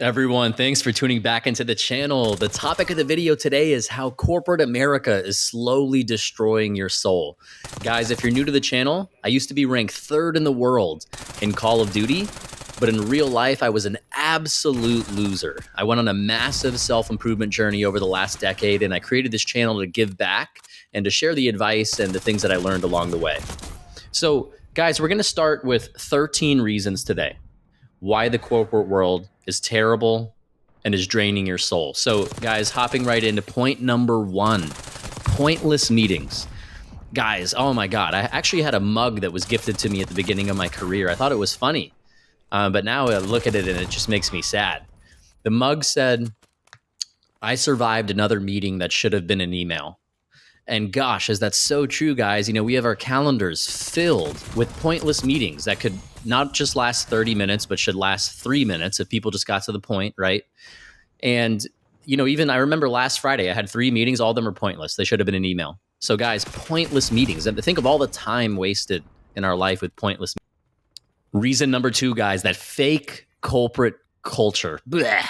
Everyone, thanks for tuning back into the channel. The topic of the video today is how corporate America is slowly destroying your soul. Guys, if you're new to the channel, I used to be ranked third in the world in Call of Duty, but in real life, I was an absolute loser. I went on a massive self-improvement journey over the last decade, and I created this channel to give back and to share the advice and the things that I learned along the way. So, guys, we're going to start with 13 reasons today why the corporate world is terrible and is draining your soul. So, guys, hopping right into point number one, pointless meetings. Guys, oh my God, I actually had a mug that was gifted to me at the beginning of my career. I thought it was funny, but now I look at it and it just makes me sad. The mug said, "I survived another meeting that should have been an email." And gosh, is that so true, guys? You know, we have our calendars filled with pointless meetings that could not just last 30 minutes, but should last 3 minutes if people just got to the point, right? And, you know, even I remember last Friday, I had 3 meetings. All of them are pointless. They should have been an email. So guys, pointless meetings. And think of all the time wasted in our life with pointless meetings. Reason number 2, guys, that fake corporate culture. Blech.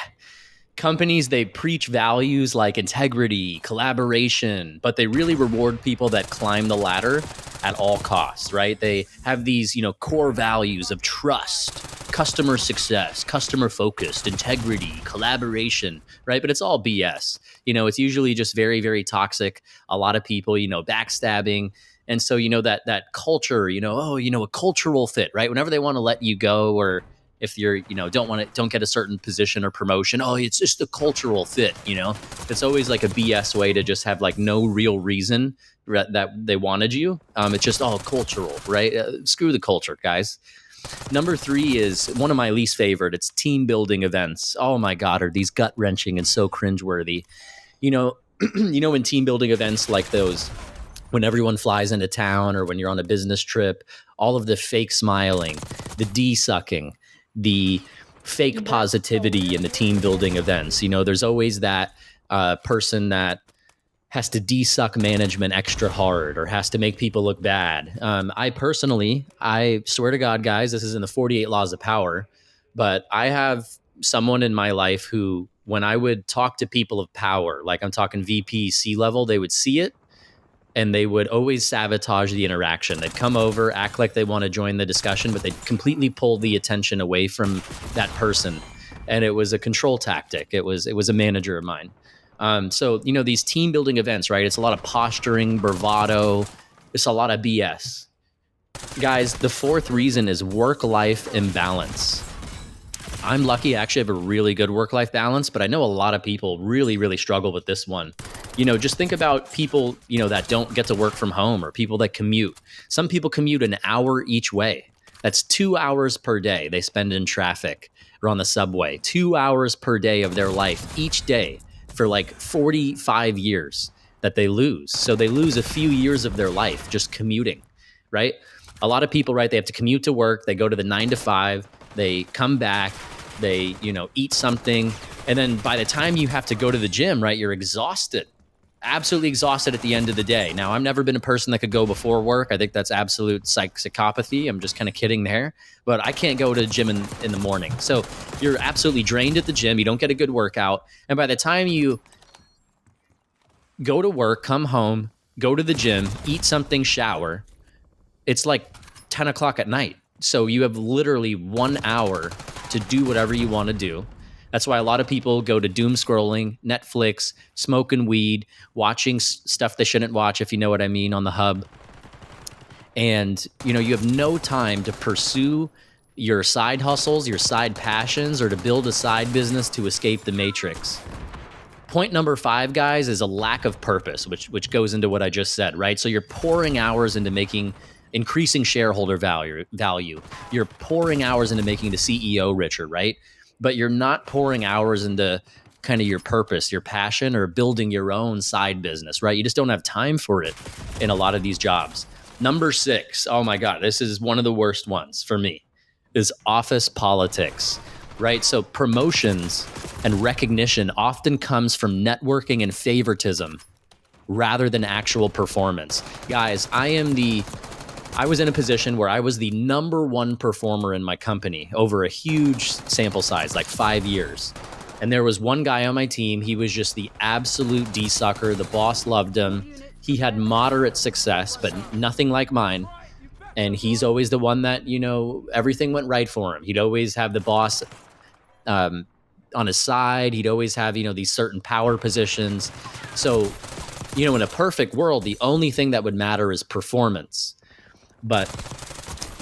Companies, they preach values like integrity, collaboration, but they really reward people that climb the ladder at all costs, right? They have these, core values of trust, customer success, customer focused, integrity, collaboration, right? But it's all BS. It's usually just very, very toxic. A lot of people, backstabbing. And so, that culture, a cultural fit, right? Whenever they want to let you go, or if you're, don't get a certain position or promotion, it's just the cultural fit, It's always like a BS way to just have like no real reason that they wanted you. It's just all cultural, right? Screw the culture, guys. Number 3 is one of my least favorite. It's team building events. Oh my God, are these gut wrenching and so cringeworthy? In team building events like those, when everyone flies into town or when you're on a business trip, all of the fake smiling, the D-sucking, the fake positivity in the team building events. There's always that person that has to de-suck management extra hard or has to make people look bad. I swear to God, guys, this is in the 48 laws of power, but I have someone in my life who, when I would talk to people of power, like I'm talking VP, C-level, they would see it and they would always sabotage the interaction. They'd come over, act like they want to join the discussion, but they'd completely pull the attention away from that person. And it was a control tactic. It was a manager of mine. So, these team building events, right? It's a lot of posturing, bravado. It's a lot of BS. Guys, the 4th reason is work-life imbalance. I'm lucky. I actually have a really good work-life balance, but I know a lot of people really, really struggle with this one. Just think about people, that don't get to work from home or people that commute. Some people commute an hour each way. That's 2 hours per day they spend in traffic or on the subway. 2 hours per day of their life each day for like 45 years that they lose. So they lose a few years of their life just commuting, right? A lot of people, right, they have to commute to work. They go to the 9 to 5. They come back. They, eat something. And then by the time you have to go to the gym, right, you're exhausted. Absolutely exhausted at the end of the day. Now, I've never been a person that could go before work. I think that's absolute psychopathy. I'm just kind of kidding there. But I can't go to the gym in the morning. So you're absolutely drained at the gym. You don't get a good workout. And by the time you go to work, come home, go to the gym, eat something, shower, it's like 10 o'clock at night. So you have literally 1 hour to do whatever you want to do. That's why a lot of people go to doom scrolling, Netflix, smoking weed, watching stuff they shouldn't watch, if you know what I mean, on the hub. And, you have no time to pursue your side hustles, your side passions, or to build a side business to escape the matrix. Point number 5, guys, is a lack of purpose, which goes into what I just said, right? So you're pouring hours into increasing shareholder value. You're pouring hours into making the CEO richer, right? But you're not pouring hours into kind of your purpose, your passion, or building your own side business, right? You just don't have time for it in a lot of these jobs. Number 6, oh my God, this is one of the worst ones for me, is office politics, right? So promotions and recognition often comes from networking and favoritism rather than actual performance. Guys, I am the I was in a position where I was the #1 performer in my company over a huge sample size, like 5 years. And there was one guy on my team. He was just the absolute D sucker. The boss loved him. He had moderate success, but nothing like mine. And he's always the one that, everything went right for him. He'd always have the boss um, on his side. He'd always have, these certain power positions. So, in a perfect world, the only thing that would matter is performance. But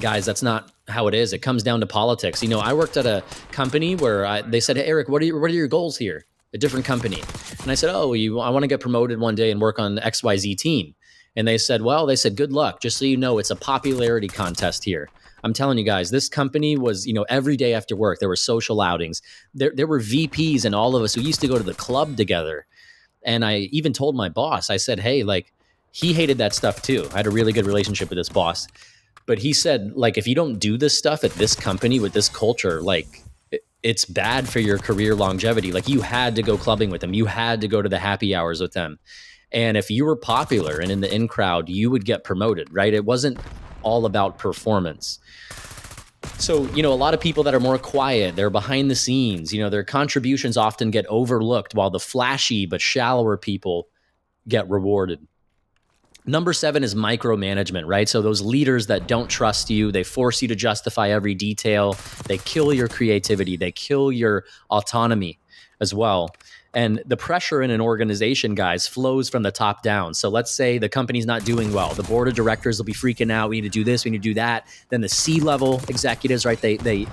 guys, that's not how it is. It comes down to politics. I worked at a company where they said, "Hey, Eric, what are your goals here?" A different company. And I said, "Oh, I want to get promoted one day and work on XYZ team." And they said, "Good luck. Just so you know, it's a popularity contest here." I'm telling you guys, this company was, every day after work, there were social outings. There were VPs and all of us who used to go to the club together. And I even told my boss, I said, "Hey, he hated that stuff too." I had a really good relationship with this boss. But he said, if you don't do this stuff at this company with this culture, it's bad for your career longevity. You had to go clubbing with them. You had to go to the happy hours with them. And if you were popular and in the in crowd, you would get promoted, right? It wasn't all about performance. So, a lot of people that are more quiet, they're behind the scenes, their contributions often get overlooked while the flashy but shallower people get rewarded. Number 7 is micromanagement, right? So those leaders that don't trust you, they force you to justify every detail. They kill your creativity. They kill your autonomy as well. And the pressure in an organization, guys, flows from the top down. So let's say the company's not doing well. The board of directors will be freaking out. We need to do this. We need to do that. Then the C-level executives, right? They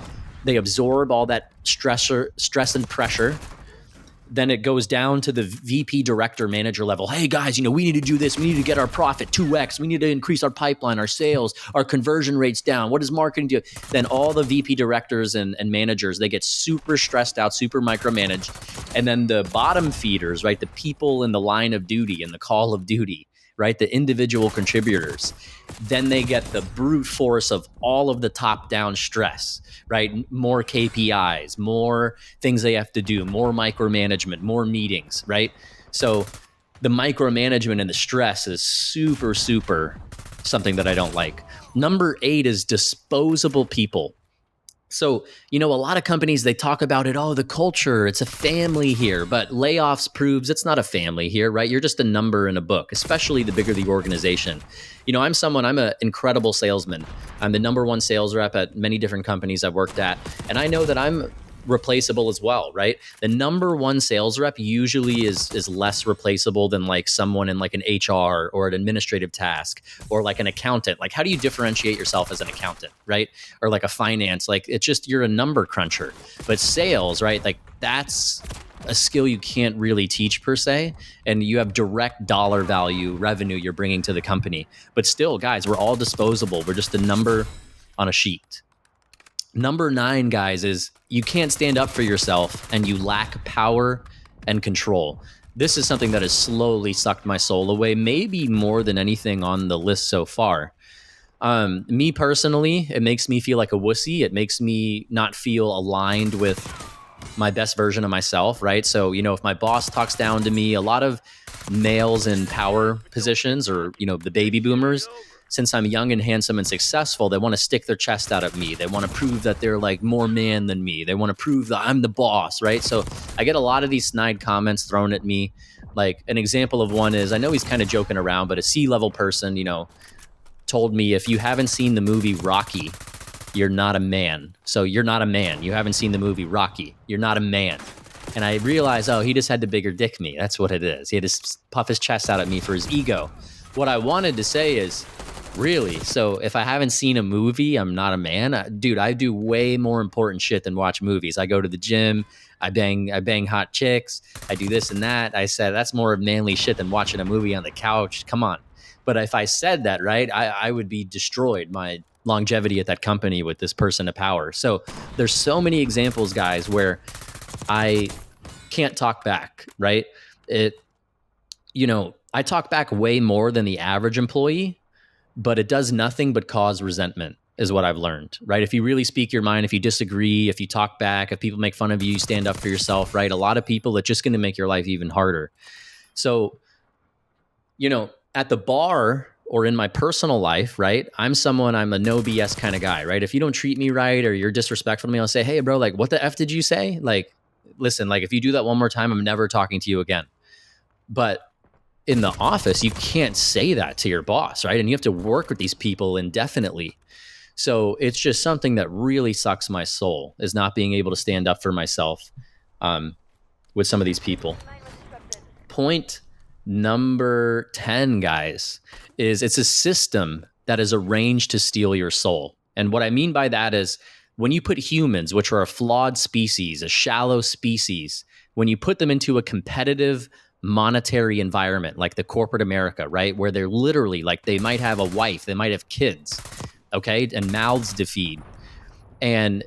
absorb all that stress and pressure. Then it goes down to the VP director manager level. "Hey guys, we need to do this. We need to get our profit 2x. We need to increase our pipeline, our sales, our conversion rates down. What does marketing do?" Then all the VP directors and managers, they get super stressed out, super micromanaged. And then the bottom feeders, right? The people in the line of duty and the call of duty, right? The individual contributors. Then they get the brute force of all of the top-down stress, right? More KPIs, more things they have to do, more micromanagement, more meetings, right? So the micromanagement and the stress is super, super something that I don't like. Number 8 is disposable people. So, a lot of companies, they talk about it. Oh, the culture, it's a family here, but layoffs proves it's not a family here, right? You're just a number in a book, especially the bigger the organization. I'm an incredible salesman. I'm the #1 sales rep at many different companies I've worked at. And I know that I'm replaceable as well, right? The #1 sales rep usually is less replaceable than someone in an HR or an administrative task or an accountant. How do you differentiate yourself as an accountant, right? Or a finance, it's just you're a number cruncher. But sales, right? That's a skill you can't really teach per se, and you have direct dollar value revenue you're bringing to the company. But still, guys, we're all disposable. We're just a number on a sheet. Number 9, guys, is you can't stand up for yourself and you lack power and control. This is something that has slowly sucked my soul away, maybe more than anything on the list so far. Me personally, it makes me feel like a wussy. It makes me not feel aligned with my best version of myself, right? So, if my boss talks down to me, a lot of males in power positions or, the baby boomers, since I'm young and handsome and successful, they want to stick their chest out at me. They want to prove that they're more man than me. They want to prove that I'm the boss, right? So I get a lot of these snide comments thrown at me. An example of one is, I know he's kind of joking around, but a C-level person, told me, "If you haven't seen the movie Rocky, you're not a man. So you're not a man. You haven't seen the movie Rocky. You're not a man." And I realized, he just had to bigger dick me. That's what it is. He had to puff his chest out at me for his ego. What I wanted to say is, really? So if I haven't seen a movie, I'm not a man? Dude, I do way more important shit than watch movies. I go to the gym. I bang hot chicks. I do this and that. I said, that's more manly shit than watching a movie on the couch. Come on. But if I said that, right, I would be destroyed. My longevity at that company with this person of power. So there's so many examples, guys, where I can't talk back, right? I talk back way more than the average employee, but it does nothing but cause resentment, is what I've learned, right? If you really speak your mind, if you disagree, if you talk back, if people make fun of you, you stand up for yourself, right? A lot of people, it's just going to make your life even harder. So, at the bar, or in my personal life, right? I'm a no BS kind of guy, right? If you don't treat me right or you're disrespectful to me, I'll say, hey, bro, like, what the F did you say? Like, listen, like, if you do that one more time, I'm never talking to you again. But in the office, you can't say that to your boss, right? And you have to work with these people indefinitely. So it's just something that really sucks my soul, is not being able to stand up for myself with some of these people. Point number 10, guys, is it's a system that is arranged to steal your soul. And what I mean by that is when you put humans, which are a flawed species, a shallow species, when you put them into a competitive monetary environment like the corporate America, right? Where they're literally like, they might have a wife, they might have kids, okay, and mouths to feed. And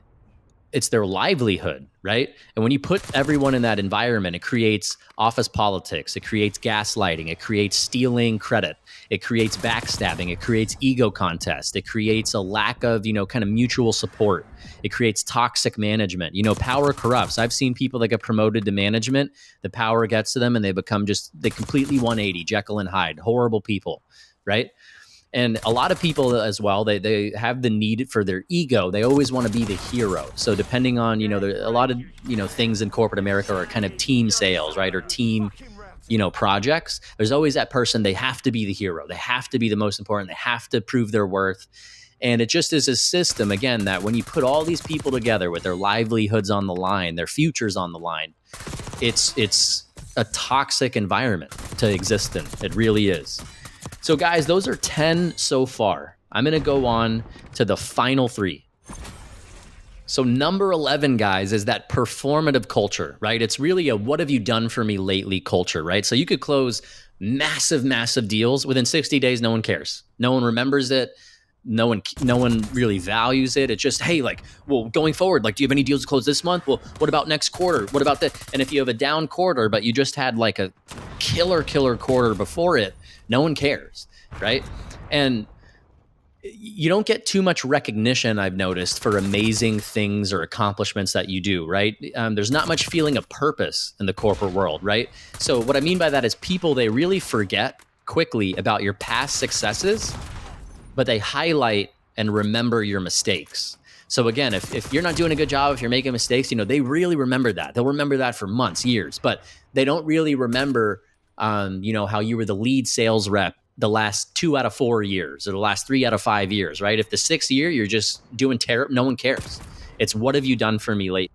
it's their livelihood, right? And when you put everyone in that environment, it creates office politics, it creates gaslighting, it creates stealing credit, it creates backstabbing, it creates ego contest, it creates a lack of, kind of mutual support. It creates toxic management. Power corrupts. I've seen people that get promoted to management, the power gets to them and they become they completely 180, Jekyll and Hyde, horrible people, right? And a lot of people as well, they have the need for their ego. They always want to be the hero. So depending on, a lot of, things in corporate America are kind of team sales, right? Or team, projects. There's always that person. They have to be the hero. They have to be the most important. They have to prove their worth. And it just is a system, again, that when you put all these people together with their livelihoods on the line, their futures on the line, it's a toxic environment to exist in. It really is. So guys, those are 10 so far. I'm going to go on to the final 3. So number 11, guys, is that performative culture, right? It's really a what have you done for me lately culture, right? So you could close massive, massive deals within 60 days. No one cares. No one remembers it. No one really values it. It's just, hey, like, well, going forward, like, do you have any deals to close this month? Well, what about next quarter? What about that? And if you have a down quarter, but you just had like a killer quarter before it, no one cares, right? And you don't get too much recognition, I've noticed, for amazing things or accomplishments that you do, right? There's not much feeling of purpose in the corporate world, right? So what I mean by that is people, they really forget quickly about your past successes, but they highlight and remember your mistakes. So again, if you're not doing a good job, if you're making mistakes, they really remember that. They'll remember that for months, years, but they don't really remember, how you were the lead sales rep the last 2 out of 4 years or the last 3 out of 5 years, right? If the 6th year you're just doing terrible, no one cares. It's what have you done for me lately?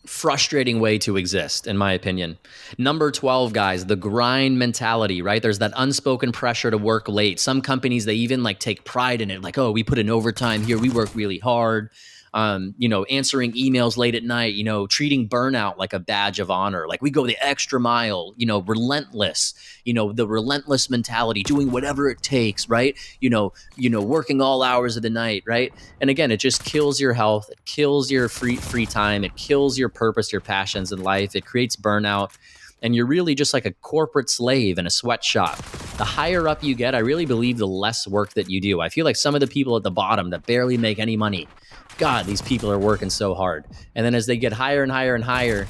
Frustrating way to exist, in my opinion. Number 12, guys, the grind mentality, right? There's that unspoken pressure to work late. Some companies, they even like take pride in it. Like, oh, we put in overtime here. We work really hard. Answering emails late at night, treating burnout like a badge of honor. Like we go the extra mile, relentless, the relentless mentality, doing whatever it takes, right? Working all hours of the night, right? And again, it just kills your health. It kills your free time. It kills your purpose, your passions in life. It creates burnout. And you're really just like a corporate slave in a sweatshop. The higher up you get, I really believe the less work that you do. I feel like some of the people at the bottom that barely make any money, God, these people are working so hard. And then as they get higher and higher and higher,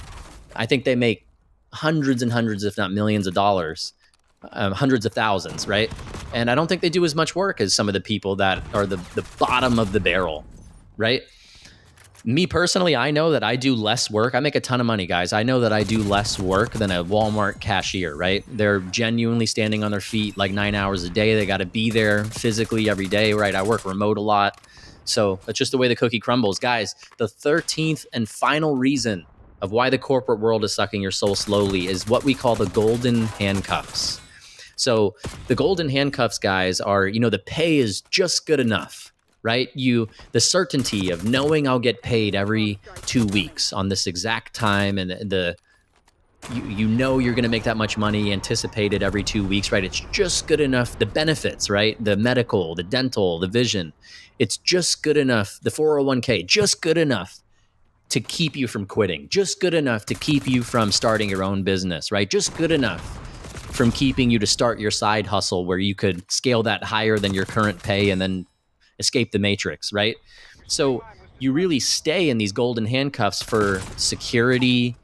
I think they make hundreds and hundreds, if not millions of dollars, hundreds of thousands, right? And I don't think they do as much work as some of the people that are the bottom of the barrel, right? Me personally, I know that I do less work. I make a ton of money, guys. I know that I do less work than a Walmart cashier, right? They're genuinely standing on their feet like 9 hours a day. They got to be there physically every day, right? I work remote a lot. So that's just the way the cookie crumbles. Guys, the 13th and final reason of why the corporate world is sucking your soul slowly is what we call the golden handcuffs. So the golden handcuffs, guys, are, the pay is just good enough, right? The certainty of knowing I'll get paid every 2 weeks on this exact time, and you're going to make that much money anticipated every 2 weeks, right? It's just good enough. The benefits, right? The medical, the dental, the vision, it's just good enough. The 401k, just good enough to keep you from quitting, just good enough to keep you from starting your own business, right? Just good enough from keeping you to start your side hustle where you could scale that higher than your current pay and then escape the matrix, right? So you really stay in these golden handcuffs for security,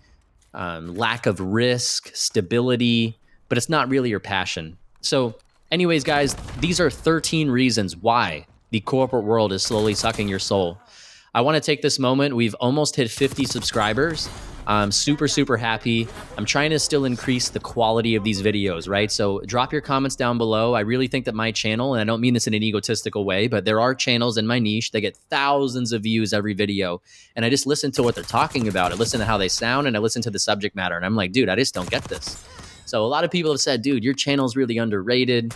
lack of risk, stability, but it's not really your passion. So Anyways, guys, these are 13 reasons why the corporate world is slowly sucking your soul. I want to take this moment. We've almost hit 50 subscribers. I'm super, super happy. I'm trying to still increase the quality of these videos, right? So drop your comments down below. I really think that my channel, and I don't mean this in an egotistical way, but there are channels in my niche that get thousands of views every video. And I just listen to what they're talking about. I listen to how they sound, and I listen to the subject matter. And I'm like, dude, I just don't get this. So a lot of people have said, dude, your channel is really underrated.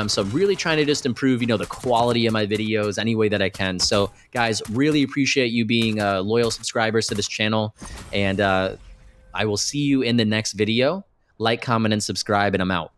So I'm really trying to just improve, the quality of my videos any way that I can. So guys, really appreciate you being loyal subscribers to this channel. And I will see you in the next video. Like, comment, and subscribe, and I'm out.